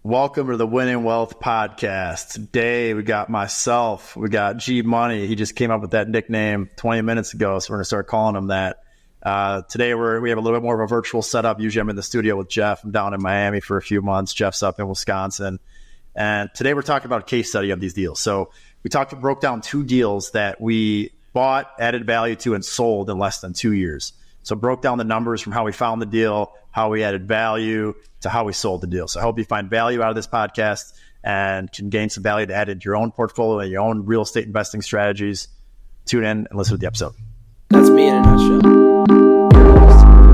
Welcome to the Winning Wealth Podcast. Today we got myself, we got G Money. He just came up with that nickname 20 minutes ago, so we're going to start calling him that. Today we have a little bit more of a virtual setup. Usually I'm in the studio with Jeff. I'm down in Miami for a few months. Jeff's up in Wisconsin. And today we're talking about a case study of these deals. So we broke down two deals that we bought, added value to, and sold in less than 2 years. So broke down the numbers from how we found the deal, how we added value, to how we sold the deal. So I hope you find value out of this podcast and can gain some value to add into your own portfolio and your own real estate investing strategies. Tune in and listen to the episode. That's me in a nutshell.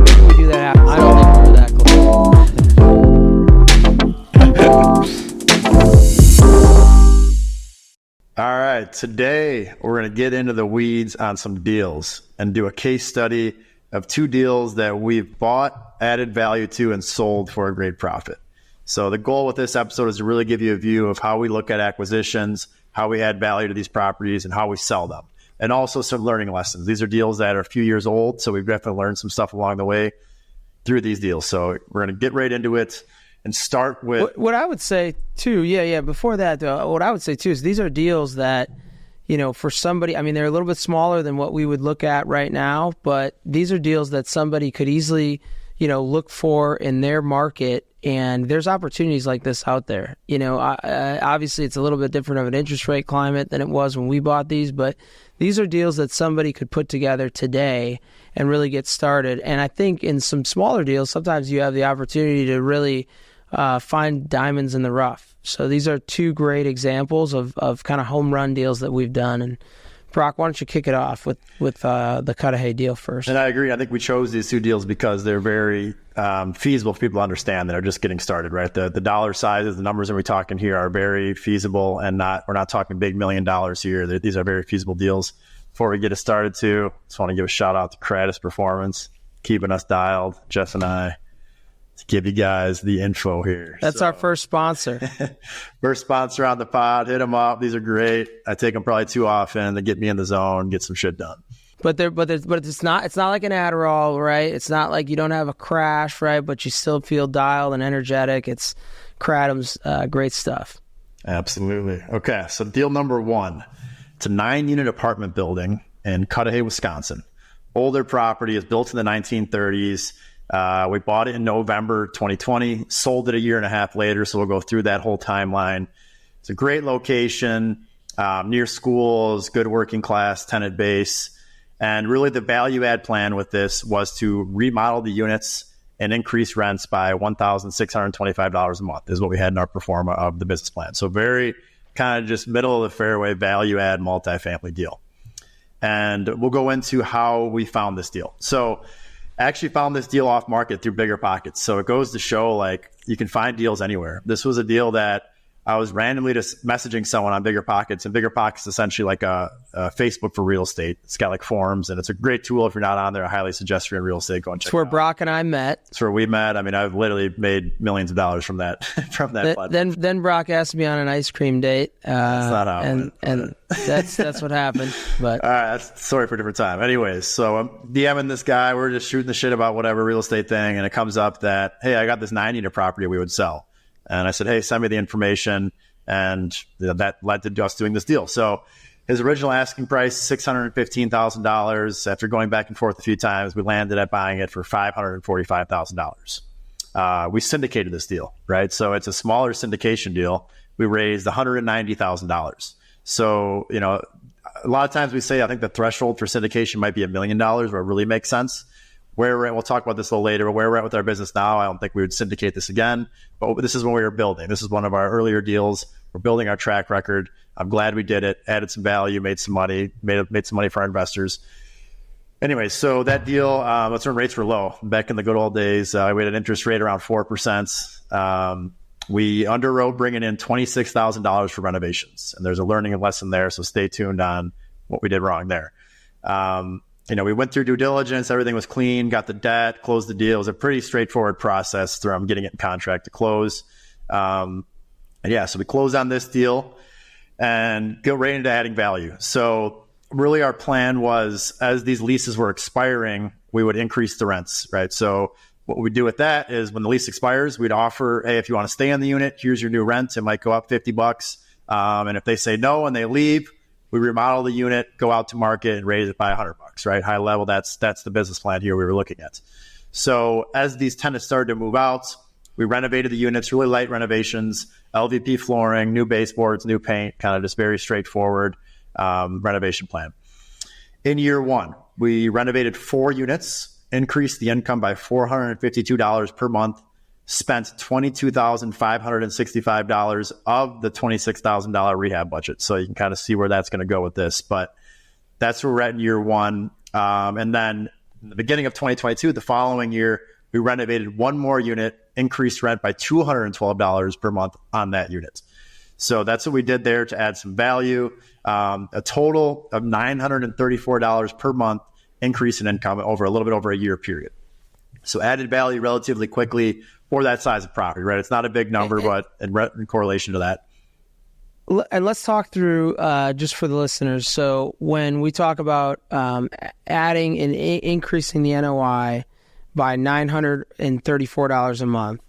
Maybe we do that. I don't think we're that close. All right. Today, we're going to get into the weeds on some deals and do a case study of two deals that we've bought, added value to, and sold for a great profit. So the goal with this episode is to really give you a view of how we look at acquisitions, how we add value to these properties, and how we sell them. And also some learning lessons. These are deals that are a few years old, so we've definitely learned some stuff along the way through these deals. So we're going to get right into it and start with... What I would say too, before that though, what I would say too is these are deals that, you know, for somebody, I mean, they're a little bit smaller than what we would look at right now, but these are deals that somebody could easily, you know, look for in their market. And there's opportunities like this out there. You know, obviously it's a little bit different of an interest rate climate than it was when we bought these, but these are deals that somebody could put together today and really get started. And I think in some smaller deals, sometimes you have the opportunity to really find diamonds in the rough. So these are two great examples of kind of home run deals that we've done. And Brock, why don't you kick it off with the Cudahy deal first? And I agree. I think we chose these two deals because they're very feasible for people to understand that are just getting started, right? The dollar sizes, the numbers that we're talking here are very feasible, and we're not talking big $1 million here. These are very feasible deals. Before we get it started too, just want to give a shout out to Kratos Performance, keeping us dialed, Jess and I, to give you guys the info here. That's our first sponsor. First sponsor on the pod. Hit them up. These are great. I take them probably too often. They get me in the zone, get some shit done. But it's not like an Adderall, right? It's not like you don't have a crash, right? But you still feel dialed and energetic. It's Kratom's great stuff. Absolutely. Okay, so deal number one. It's a 9-unit apartment building in Cudahy, Wisconsin. Older property, is built in the 1930s. We bought it in November 2020, sold it a year and a half later, so we'll go through that whole timeline. It's a great location, near schools, good working class tenant base. And really the value add plan with this was to remodel the units and increase rents by $1,625 a month is what we had in our pro forma of the business plan. So very kind of just middle of the fairway value add multifamily deal. And we'll go into how we found this deal. So I actually found this deal off market through Bigger Pockets. So it goes to show like you can find deals anywhere. This was a deal that I was randomly just messaging someone on Bigger Pockets, and Bigger Pockets is essentially like a Facebook for real estate. It's got like forums, and it's a great tool. If you're not on there, I highly suggest you're in real estate, go and check it out. It's where Brock and I met. It's where we met. I mean, I've literally made millions of dollars from that platform. Then Brock asked me on an ice cream date. That's not how it went. And that's what happened. But all right, that's a story for a different time. Anyways, so I'm DMing this guy. We're just shooting the shit about whatever real estate thing, and it comes up that, hey, I got this 9-unit property we would sell. And I said, hey, send me the information. And that led to us doing this deal. So his original asking price, $615,000. After going back and forth a few times, we landed at buying it for $545,000. We syndicated this deal, right? So it's a smaller syndication deal. We raised $190,000. So, you know, a lot of times we say, I think the threshold for syndication might be $1 million where it really makes sense. Where we're at, we'll talk about this a little later, but where we're at with our business now, I don't think we would syndicate this again. But this is when we were building. This is one of our earlier deals. We're building our track record. I'm glad we did it, added some value, made some money, made some money for our investors. Anyway, so that deal, that's when rates were low. Back in the good old days, we had an interest rate around 4%. We underwrote bringing in $26,000 for renovations. And there's a learning lesson there, so stay tuned on what we did wrong there. You know, we went through due diligence. Everything was clean, got the debt, closed the deal. It was a pretty straightforward process from getting it in contract to close. So we closed on this deal and go right into adding value. So really our plan was, as these leases were expiring, we would increase the rents, right? So what we do with that is when the lease expires, we'd offer, hey, if you want to stay in the unit, here's your new rent. It might go up $50. And if they say no and they leave, we remodel the unit, go out to market and raise it by $100, right? High level, that's the business plan here we were looking at. So as these tenants started to move out, we renovated the units, really light renovations, LVP flooring, new baseboards, new paint, kind of just very straightforward renovation plan. In year one, we renovated 4 units, increased the income by $452 per month, spent $22,565 of the $26,000 rehab budget. So you can kind of see where that's going to go with this. But that's where we're at in year one. And then in the beginning of 2022, the following year, we renovated 1 more unit, increased rent by $212 per month on that unit. So that's what we did there to add some value. A total of $934 per month increase in income over a little bit over a year period. So added value relatively quickly for that size of property, right? It's not a big number, but in correlation to that. And let's talk through just for the listeners. So when we talk about adding and increasing the NOI by $934 a month,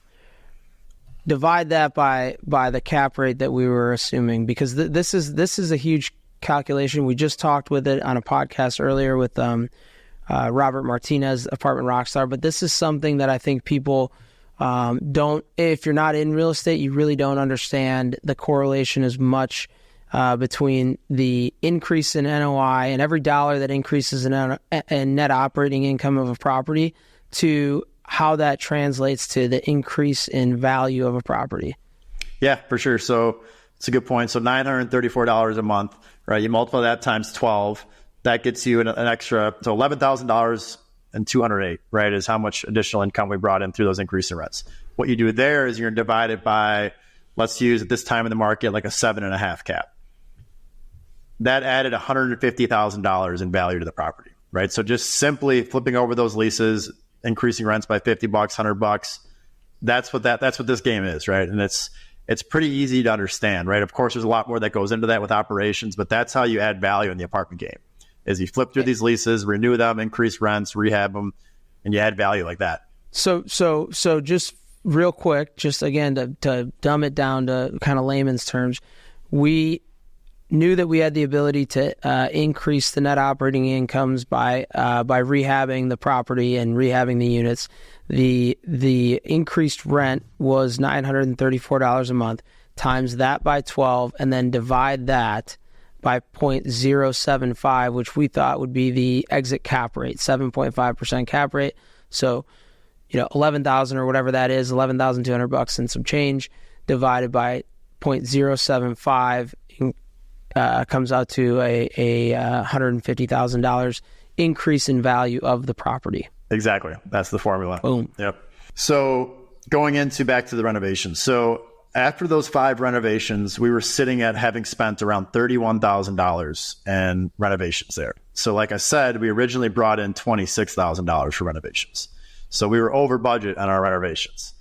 divide that by the cap rate that we were assuming, because this is a huge calculation. We just talked with it on a podcast earlier with Robert Martinez, Apartment Rockstar. But this is something that I think people don't, if you're not in real estate, you really don't understand the correlation as much between the increase in NOI and every dollar that increases in net operating income of a property to how that translates to the increase in value of a property. Yeah, for sure. So it's a good point. So $934 a month, right? You multiply that times 12, that gets you an extra, so $11,000 and $208, right, is how much additional income we brought in through those increase in rents. What you do there is you're going to divide it by, let's use at this time in the market, like a 7.5 cap. That added $150,000 in value to the property, right? So just simply flipping over those leases, increasing rents by $50, $100, that's what this game is, right? And it's pretty easy to understand, right? Of course, there's a lot more that goes into that with operations, but that's how you add value in the apartment game, is you flip through these leases, renew them, increase rents, rehab them, and you add value like that. So just real quick, just again, to dumb it down to kind of layman's terms, we knew that we had the ability to increase the net operating incomes by rehabbing the property and rehabbing the units. The increased rent was $934 a month. Times that by 12, and then divide that by 0.075, which we thought would be the exit cap rate, 7.5% cap rate. So, $11,000 or whatever that is, $11,200 and some change, divided by 0.075 comes out to a $150,000 increase in value of the property. Exactly. That's the formula. Boom. Yep. So going back to the renovations. So after those 5 renovations, we were sitting at having spent around $31,000 in renovations there. So like I said, we originally brought in $26,000 for renovations. So we were over budget on our renovations.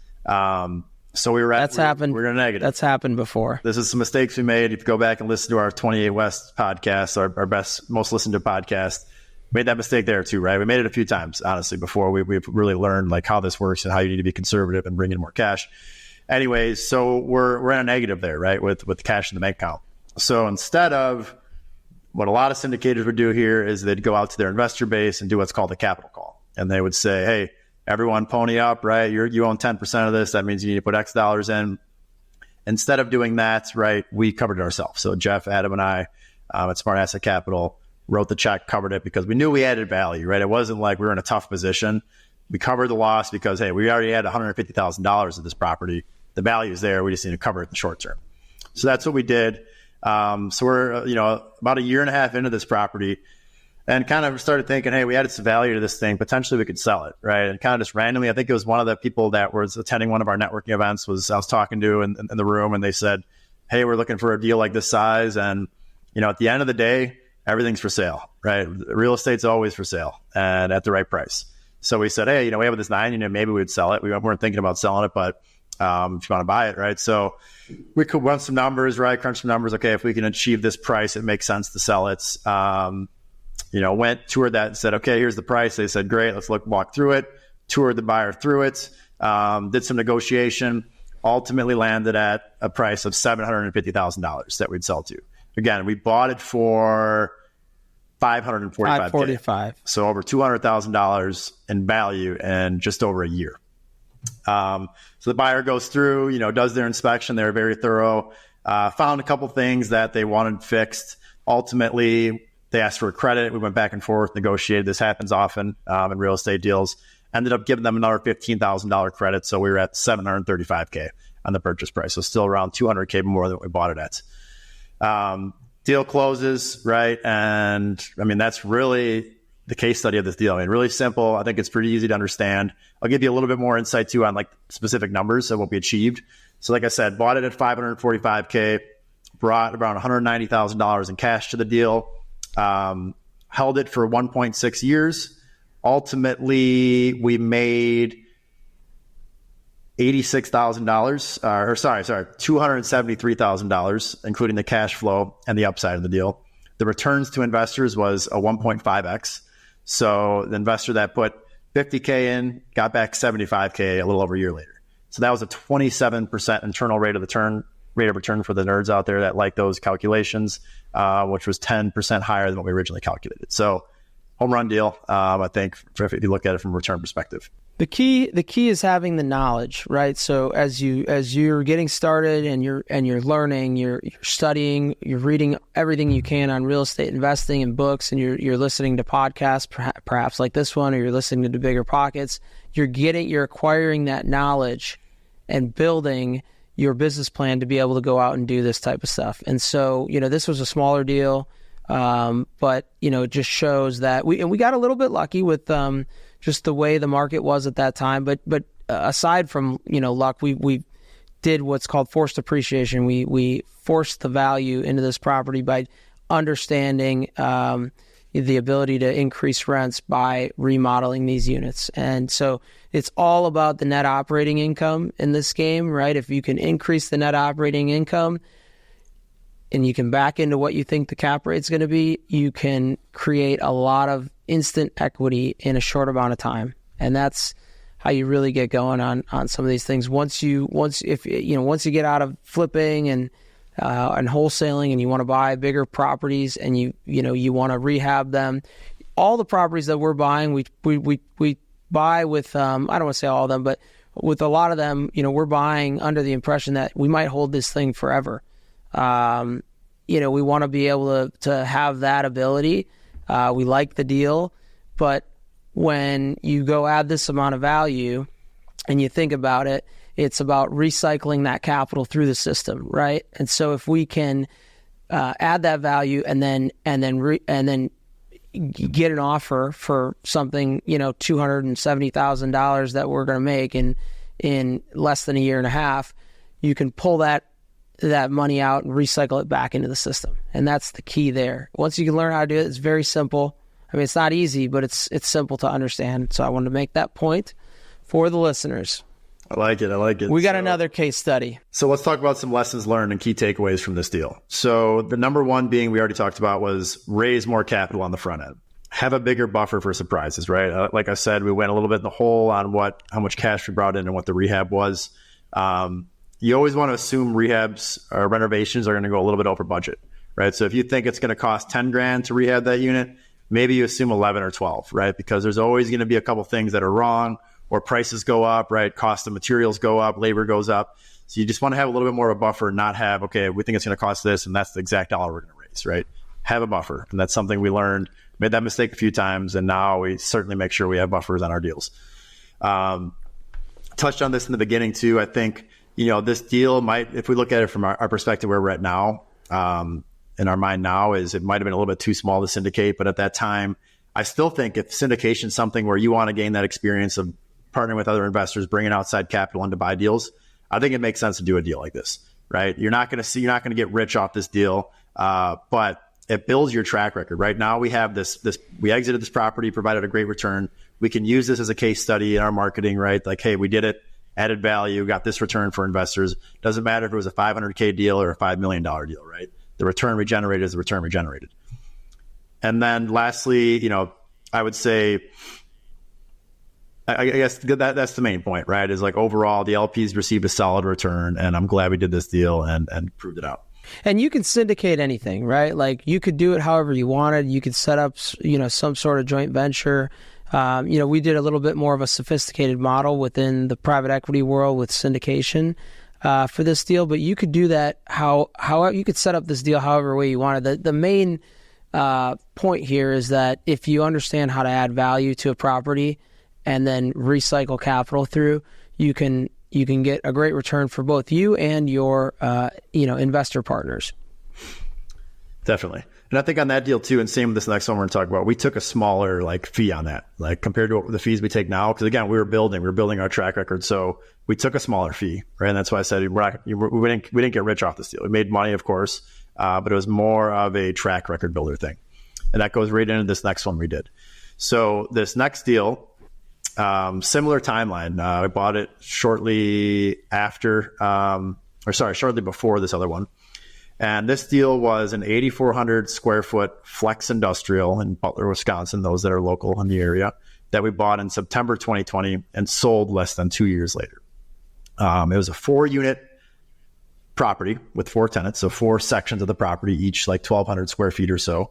So we were happened. We're in a negative. That's happened before. This is some mistakes we made. If you go back and listen to our 28 West podcast, our best, most listened to podcast, made that mistake there too, right? We made it a few times, honestly, before we've really learned like how this works and how you need to be conservative and bring in more cash. Anyways, so we're in a negative there, right? With cash in the bank account. So instead of what a lot of syndicators would do here is they'd go out to their investor base and do what's called a capital call. And they would say, hey, everyone pony up, right? You own 10% of this. That means you need to put X dollars in. Instead of doing that, right, we covered it ourselves. So Jeff, Adam, and I at Smart Asset Capital wrote the check, covered it because we knew we added value, right? It wasn't like we were in a tough position. We covered the loss because, hey, we already had $150,000 of this property. The value is there. We just need to cover it in the short term. So that's what we did. So we're, about a year and a half into this property and kind of started thinking, hey, we added some value to this thing. Potentially we could sell it, right? And kind of just randomly, I think it was one of the people that was attending one of our networking events I was talking to in the room, and they said, hey, we're looking for a deal like this size. And, at the end of the day, everyth's for sale, right? Real estate's always for sale and at the right price. So we said, hey, we have this 9, maybe we'd sell it. We weren't thinking about selling it, but if you want to buy it, right? So we could run some numbers, right? Crunch some numbers. Okay, if we can achieve this price, it makes sense to sell it. Went, toured that and said, okay, here's the price. They said, great, let's walk through it. toured the buyer through it, did some negotiation, ultimately landed at a price of $750,000 that we'd sell to. Again, we bought it for $545,000. So over $200,000 in value in just over a year. So the buyer goes through, does their inspection. They're very thorough. Found a couple things that they wanted fixed. Ultimately, they asked for a credit. We went back and forth, negotiated. This happens often in real estate deals. Ended up giving them another $15,000 credit. So we were at $735K on the purchase price. So still around $200K more than we bought it at. Deal closes, right? And I mean, that's really the case study of this deal. I mean, really simple. I think it's pretty easy to understand. I'll give you a little bit more insight too on like specific numbers of what we achieved. So like I said, bought it at $545K, brought around $190,000 in cash to the deal, held it for 1.6 years. Ultimately, we made $273,000, including the cash flow and the upside of the deal. The returns to investors was a 1.5x. So the investor that put $50K in got back $75K a little over a year later. So that was a 27% internal rate of return for the nerds out there that like those calculations, which was 10% higher than what we originally calculated. So home run deal, I think, if you look at it from a return perspective. The key is having the knowledge, right? So as you're getting started and you're learning, you're studying, you're reading everything you can on real estate investing and books, and you're listening to podcasts, perhaps like this one, or you're listening to Bigger Pockets. You're acquiring that knowledge and building your business plan to be able to go out and do this type of stuff. And so, this was a smaller deal, but it just shows that we got a little bit lucky with just the way the market was at that time. But aside from, luck, we did what's called forced appreciation. We forced the value into this property by understanding the ability to increase rents by remodeling these units. And so it's all about the net operating income in this game, right? If you can increase the net operating income and you can back into what you think the cap rate's going to be, you can create a lot of instant equity in a short amount of time. And that's how you really get going on some of these things. Once you get out of flipping and wholesaling, and you want to buy bigger properties, and you want to rehab them, all the properties that we're buying, we buy with I don't want to say all of them, but with a lot of them, we're buying under the impression that we might hold this thing forever. We want to be able to have that ability. We like the deal, but when you go add this amount of value and you think about it, it's about recycling that capital through the system, right? And so if we can add that value and then get an offer for something, $270,000 that we're going to make in less than a year and a half, you can pull that money out and recycle it back into the system. And that's the key there. Once you can learn how to do it, it's very simple. I mean, it's not easy, but it's simple to understand. So I wanted to make that point for the listeners. I like it. We got another case study. So let's talk about some lessons learned and key takeaways from this deal. So the number one being, we already talked about, was raise more capital on the front end. Have a bigger buffer for surprises, right? Like I said, we went a little bit in the hole on how much cash we brought in and what the rehab was. You always want to assume rehabs or renovations are going to go a little bit over budget, right? So if you think it's going to cost $10,000 to rehab that unit, maybe you assume 11 or 12, right? Because there's always going to be a couple things that are wrong, or prices go up, right? Cost of materials go up, labor goes up. So you just want to have a little bit more of a buffer, not have, okay, we think it's going to cost this, and that's the exact dollar we're going to raise, right? Have a buffer. And that's something we learned, made that mistake a few times, and now we certainly make sure we have buffers on our deals. Touched on this in the beginning too. I think, this deal might, if we look at it from our perspective where we're at now, in our mind now, is it might have been a little bit too small to syndicate. But at that time, I still think if syndication is something where you want to gain that experience of partnering with other investors, bringing outside capital in to buy deals, I think it makes sense to do a deal like this, right? You're not going to get rich off this deal, but it builds your track record. Right now, we have this. We exited this property, provided a great return. We can use this as a case study in our marketing, right? Like, hey, we did it, added value, got this return for investors. Doesn't matter if it was a $500K deal or a $5 million deal, right? The return we generated is the return we generated. And then lastly, I would say I guess that's the main point, right? Is like overall the LPs received a solid return, and I'm glad we did this deal and proved it out. And you can syndicate anything, right? Like you could do it however you wanted. You could set up, some sort of joint venture. We did a little bit more of a sophisticated model within the private equity world with syndication for this deal, but you could do that how you could set up this deal however way you wanted. The main point here is that if you understand how to add value to a property and then recycle capital through, you can get a great return for both you and your investor partners. Definitely. And I think on that deal too, and same with this next one we're going to talk about, we took a smaller fee on that, compared to the fees we take now. Because again, we were building our track record, so we took a smaller fee, right? And that's why I said we didn't get rich off this deal. We made money, of course, but it was more of a track record builder thing, and that goes right into this next one we did. So this next deal. Similar timeline. We bought it shortly before this other one. And this deal was an 8,400 square foot flex industrial in Butler, Wisconsin, those that are local in the area, that we bought in September 2020 and sold less than 2 years later. It was a 4-unit property with 4 tenants, so 4 sections of the property, each 1,200 square feet or so.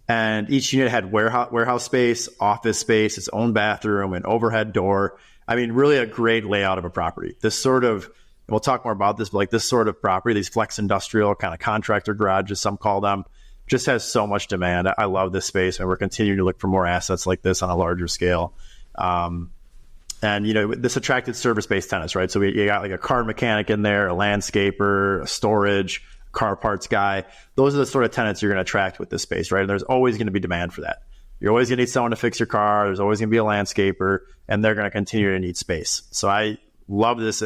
And each unit had warehouse space, office space, its own bathroom, an overhead door. I mean, really a great layout of a property. This sort of, we'll talk more about this, but this sort of property, these flex industrial kind of contractor garages, some call them, just has so much demand. I love this space, and we're continuing to look for more assets like this on a larger scale. And this attracted service-based tenants, right? So you got a car mechanic in there, a landscaper, a storage, car parts guy. Those are the sort of tenants you're going to attract with this space, right? And there's always going to be demand for that. You're always going to need someone to fix your car. There's always going to be a landscaper, and they're going to continue to need space. So I love this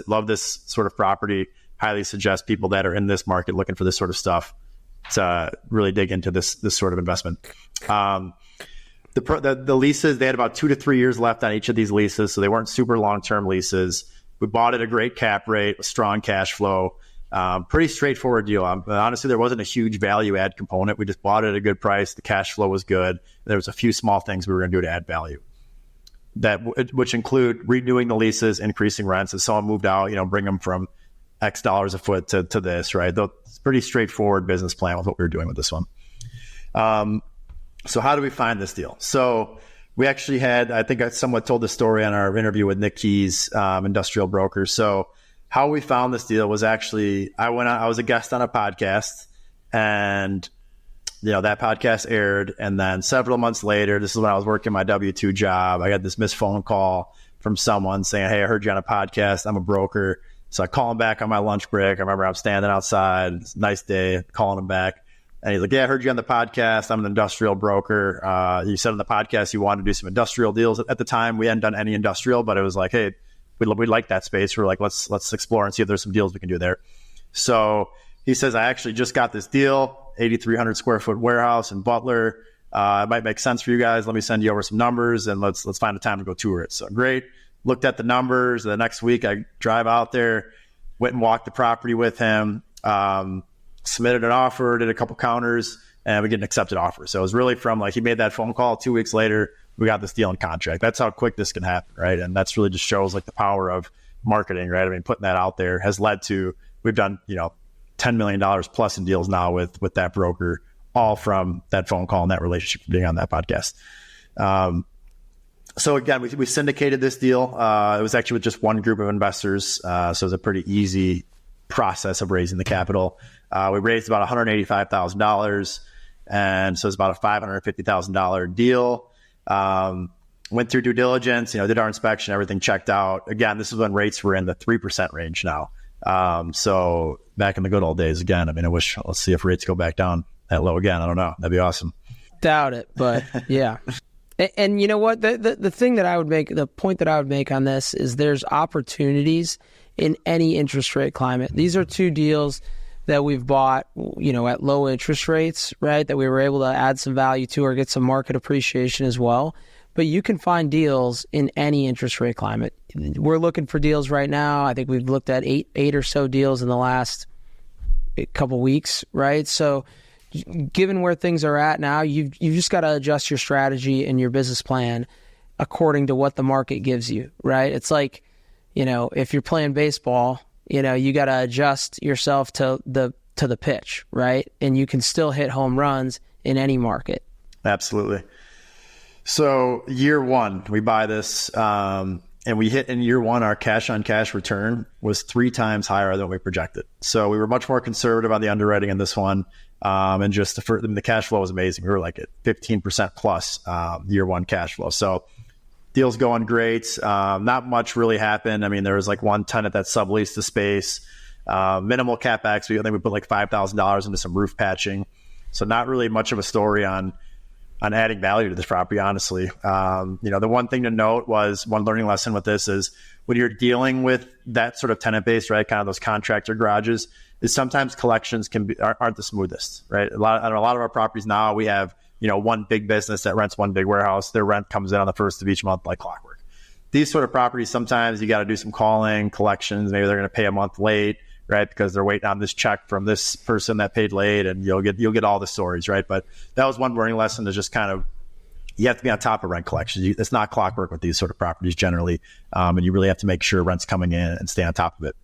sort of property. Highly suggest people that are in this market looking for this sort of stuff to really dig into this sort of investment. The leases, they had about 2 to 3 years left on each of these leases, so they weren't super long-term leases. We bought at a great cap rate, a strong cash flow. Pretty straightforward deal. Honestly, there wasn't a huge value add component. We just bought it at a good price. The cash flow was good. There was a few small things we were going to do to add value, which include renewing the leases, increasing rents. If someone moved out, bring them from X dollars a foot to this, right? It's a pretty straightforward business plan with what we were doing with this one. So how do we find this deal? So we actually had, I think I somewhat told the story on our interview with Nick Keys, industrial broker. So how we found this deal was actually, I was a guest on a podcast, and that podcast aired. And then several months later, this is when I was working my W-2 job, I got this missed phone call from someone saying, "Hey, I heard you on a podcast. I'm a broker." So I call him back on my lunch break. I remember I'm standing outside. It's a nice day, calling him back. And he's like, "Yeah, I heard you on the podcast. I'm an industrial broker. You said on the podcast you wanted to do some industrial deals." At the time, we hadn't done any industrial, but it was like, "Hey, we like that space. We're like, let's explore and see if there's some deals we can do there." So he says, "I actually just got this deal, 8,300 square foot warehouse in Butler. It might make sense for you guys. Let me send you over some numbers, and let's find a time to go tour it." So great. Looked at the numbers. The next week, I drive out there, went and walked the property with him, submitted an offer, did a couple counters, and we get an accepted offer. So it was really from he made that phone call 2 weeks later, we got this deal in contract. That's how quick this can happen, right? And that's really just shows the power of marketing, right? I mean, putting that out there has led to, we've done, $10 million plus in deals now with that broker, all from that phone call and that relationship being on that podcast. So again, we syndicated this deal. It was actually with just one group of investors. So it was a pretty easy process of raising the capital. We raised about $185,000. And so it's about a $550,000 deal. Went through due diligence, did our inspection, everything checked out. Again, this is when rates were in the 3% range now. So back in the good old days again. I mean, let's see if rates go back down that low again. I don't know. That'd be awesome. Doubt it, but yeah. And you know what? The thing that I would make, the point that I would make on this is there's opportunities in any interest rate climate. These are 2 deals that we've bought, at low interest rates, right? That we were able to add some value to or get some market appreciation as well. But you can find deals in any interest rate climate. We're looking for deals right now. I think we've looked at eight or so deals in the last couple weeks, right? So given where things are at now, you've just got to adjust your strategy and your business plan according to what the market gives you, right? It's like, if you're playing baseball, you got to adjust yourself to the pitch, right? And you can still hit home runs in any market. Absolutely. So year one, we buy this, and we hit in year one, our cash on cash return was 3 times higher than we projected. So we were much more conservative on the underwriting in this one. And just the cash flow was amazing. We were like at 15% plus year one cash flow. So deal's going great. Not much really happened. I mean, there was like one tenant that subleased the space, minimal CapEx. I think we put like $5,000 into some roof patching. So not really much of a story on adding value to this property, honestly. The one thing to note was one learning lesson with this is when you're dealing with that sort of tenant base, right, kind of those contractor garages, is sometimes collections aren't the smoothest, right? On a lot of our properties now, we have, one big business that rents one big warehouse. Their rent comes in on the first of each month like clockwork. These sort of properties, sometimes you got to do some calling, collections. Maybe they're going to pay a month late, right? Because they're waiting on this check from this person that paid late, and you'll get all the stories, right? But that was one learning lesson, is just kind of, you have to be on top of rent collections. It's not clockwork with these sort of properties generally. And you really have to make sure rent's coming in and stay on top of it.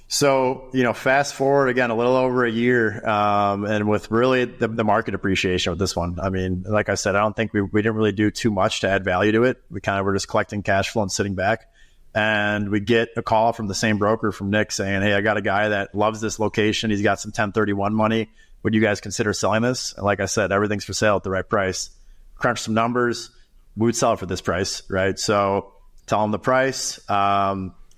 So, fast forward again, a little over a year, and with really the market appreciation with this one. I mean, like I said, I don't think we didn't really do too much to add value to it. We kind of were just collecting cash flow and sitting back. And we get a call from the same broker, from Nick, saying, hey, I got a guy that loves this location. He's got some 1031 money. Would you guys consider selling this? And like I said, everything's for sale at the right price. Crunch some numbers. We would sell it for this price, right? So tell them the price.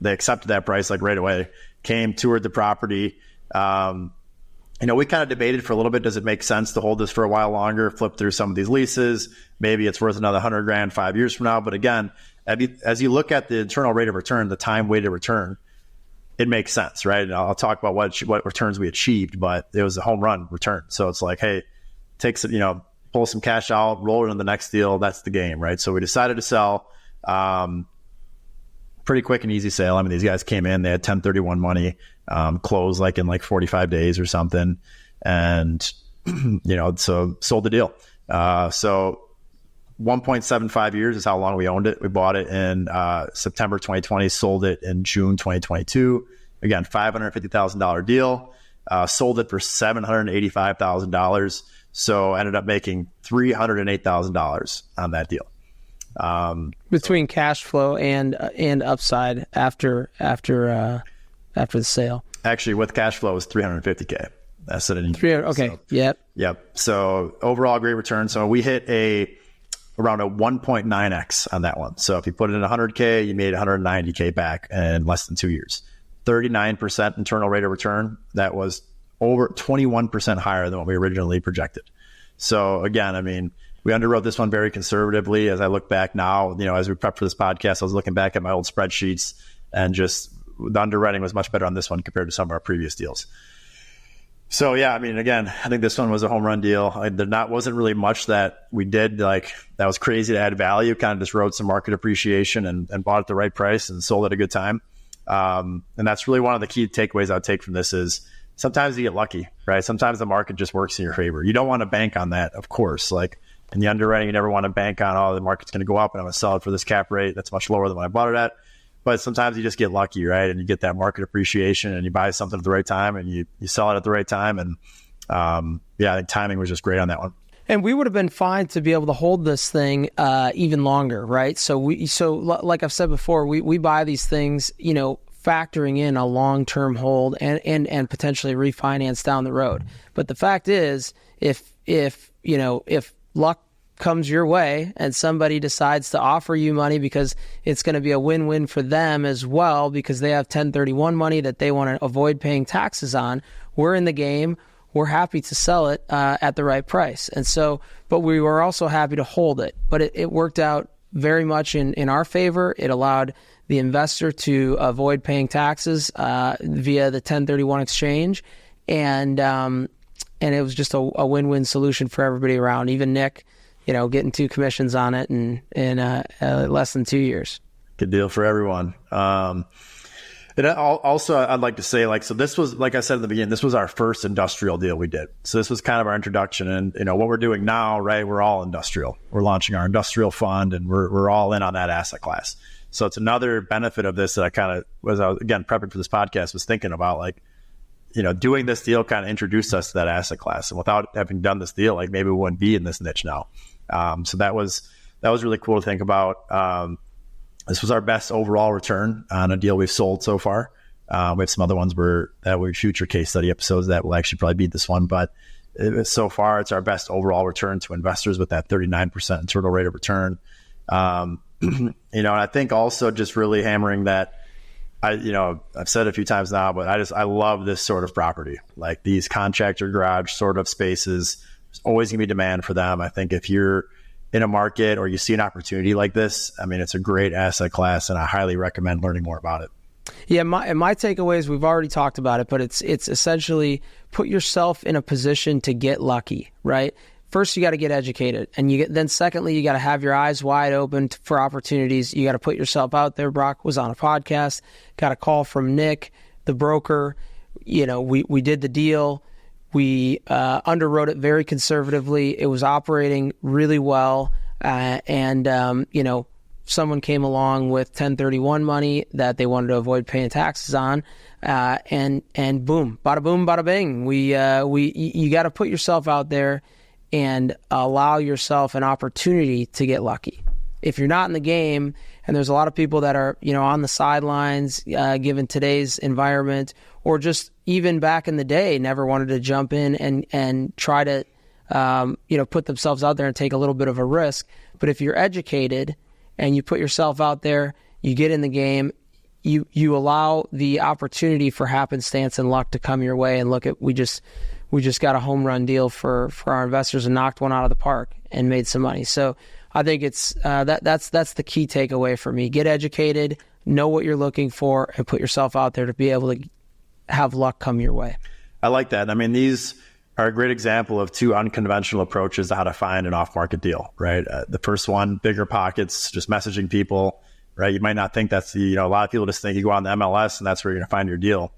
They accepted that price like right away. Came, toured the property. We kind of debated for a little bit. Does it make sense to hold this for a while longer, flip through some of these leases? Maybe it's worth another $100,000 5 years from now. But again, as you look at the internal rate of return, the time weighted return, it makes sense, right? And I'll talk about what returns we achieved, but it was a home run return. So it's like, hey, take some, pull some cash out, roll it into the next deal. That's the game, right? So we decided to sell. Pretty quick and easy sale. I mean, these guys came in, they had 1031 money, closed like in like 45 days or something. And, so sold the deal. So 1.75 years is how long we owned it. We bought it in September 2020, sold it in June 2022. Again, $550,000 deal. Sold it for $785,000. So ended up making $308,000 on that deal. Between cash flow and upside after the sale. Actually, with cash flow was $350K. That's it. Okay. So, Yep. So overall, great return. So we hit around a 1.9x on that one. So if you put it in $100K, you made $190K back in less than 2 years. 39% internal rate of return. That was over 21% higher than what we originally projected. So again, I mean, we underwrote this one very conservatively. As I look back now, as we prepped for this podcast, I was looking back at my old spreadsheets, and just the underwriting was much better on this one compared to some of our previous deals. So yeah, I mean, again, I think this one was a home run deal. Wasn't really much that we did like that was crazy to add value. Kind of just rode some market appreciation and bought at the right price and sold at a good time. And that's really one of the key takeaways I would take from this is sometimes you get lucky, right? Sometimes the market just works in your favor. You don't want to bank on that, of course. Like in the underwriting, you never want to bank on, the market's going to go up and I'm going to sell it for this cap rate that's much lower than what I bought it at. But sometimes you just get lucky, right? And you get that market appreciation and you buy something at the right time and you sell it at the right time. And I think timing was just great on that one. And we would have been fine to be able to hold this thing even longer, right? So like I've said before, we buy these things, factoring in a long-term hold and potentially refinance down the road. But the fact is, if luck comes your way and somebody decides to offer you money because it's going to be a win-win for them as well because they have 1031 money that they want to avoid paying taxes on, we're in the game. We're happy to sell it at the right price. And so, but we were also happy to hold it. But it worked out very much in our favor. It allowed the investor to avoid paying taxes via the 1031 exchange. And it was just a win-win solution for everybody around. Even Nick, getting 2 commissions on it in less than 2 years. Good deal for everyone. And also, I'd like to say, like, so this was, like I said at the beginning, this was our first industrial deal we did. So this was kind of our introduction. And, what we're doing now, right, we're all industrial. We're launching our industrial fund, and we're all in on that asset class. So it's another benefit of this that I kind of was, again, prepping for this podcast, was thinking about, like, doing this deal kind of introduced us to that asset class. And without having done this deal, like, maybe we wouldn't be in this niche now. So that was really cool to think about. This was our best overall return on a deal we've sold so far. We have some other ones that were future case study episodes that will actually probably beat this one, but so far it's our best overall return to investors with that 39% internal rate of return. And I think also just really hammering that, I've said it a few times now, but I love this sort of property, like these contractor garage sort of spaces. There's always gonna be demand for them. I think if you're in a market or you see an opportunity like this, I mean, it's a great asset class, and I highly recommend learning more about it. Yeah, my takeaways, we've already talked about it, but it's essentially put yourself in a position to get lucky, right? First, you got to get educated, and then secondly, you got to have your eyes wide open for opportunities. You got to put yourself out there. Brock was on a podcast, got a call from Nick, the broker. We did the deal. We underwrote it very conservatively. It was operating really well. Someone came along with 1031 money that they wanted to avoid paying taxes on. And boom, bada boom, bada bing. You got to put yourself out there and allow yourself an opportunity to get lucky. If you're not in the game, and there's a lot of people that are, on the sidelines, given today's environment, or just even back in the day, never wanted to jump in and try to, put themselves out there and take a little bit of a risk. But if you're educated and you put yourself out there, you get in the game, you allow the opportunity for happenstance and luck to come your way. And look at, we just got a home run deal for our investors and knocked one out of the park and made some money. So I think it's that's the key takeaway for me. Get educated, know what you're looking for, and put yourself out there to be able to have luck come your way. I like that. I mean, these are a great example of two unconventional approaches to how to find an off-market deal, right? The first one, bigger pockets, just messaging people, right? You might not think that's a lot of people just think you go on the MLS and that's where you're going to find your deal.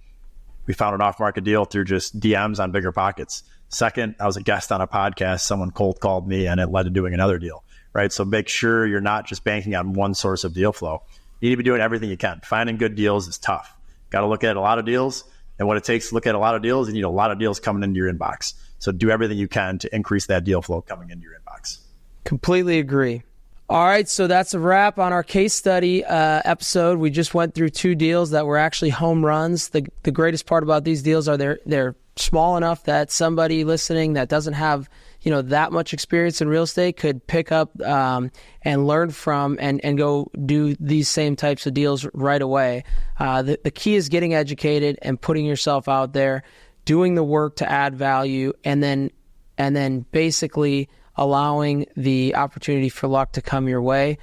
We found an off-market deal through just DMs on bigger pockets. Second, I was a guest on a podcast. Someone cold called me and it led to doing another deal, right? So make sure you're not just banking on one source of deal flow. You need to be doing everything you can. Finding good deals is tough. Got to look at a lot of deals. And what it takes to look at a lot of deals, you need a lot of deals coming into your inbox. So do everything you can to increase that deal flow coming into your inbox. Completely agree. All right, so that's a wrap on our case study episode. We just went through two deals that were actually home runs. The greatest part about these deals are they're small enough that somebody listening that doesn't have that much experience in real estate could pick up and learn from and go do these same types of deals right away. The key is getting educated and putting yourself out there, doing the work to add value, and then basically allowing the opportunity for luck to come your way.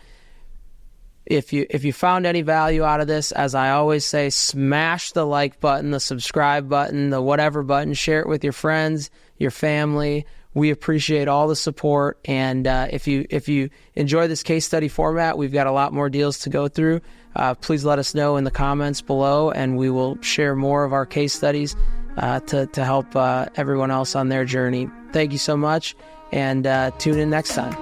If you found any value out of this, as I always say, smash the like button, the subscribe button, the whatever button, share it with your friends, your family. We appreciate all the support. And if you enjoy this case study format, we've got a lot more deals to go through. Please let us know in the comments below, and we will share more of our case studies to help everyone else on their journey. Thank you so much, and tune in next time.